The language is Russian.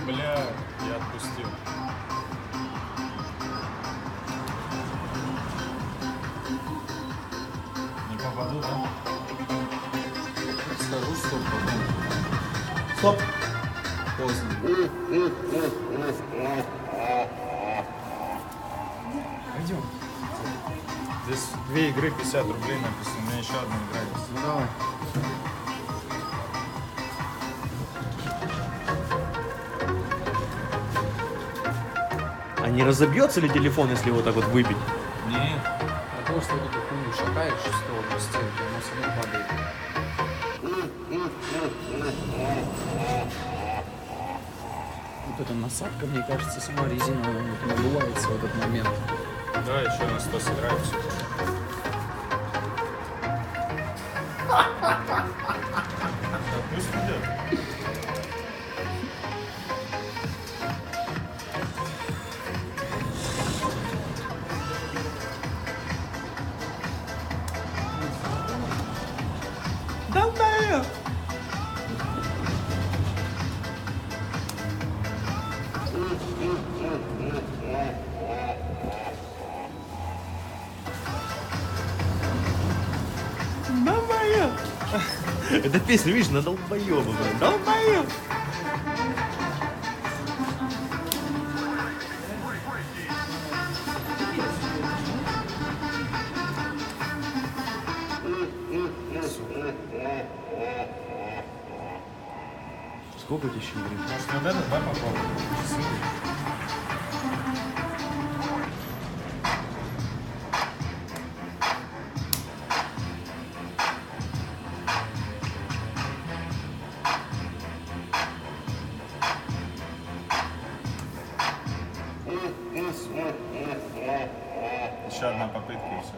Бля, я отпустил. Не попаду, да? Скажу стоп, потом. Стоп! Поздно. Пойдем. Здесь 2 игры 50 рублей написано, у меня еще одна игра есть. Ну давай. А не разобьется ли телефон, если его так вот выбить? Нет. От того, что вот эту хуйню шатаешь из стороны стенки, оно само падает. Вот эта насадка, мне кажется, сама резина вот надувается в этот момент. Да, еще на 100 сыграем все. Да пусть идет. Долбоёб! Долбоёб! Эта песня, видишь, на долбоёба, блин. Долбоёб! Сколько тебе еще игры? Может, вот этот, да, попробуем? Еще одна попытка и все.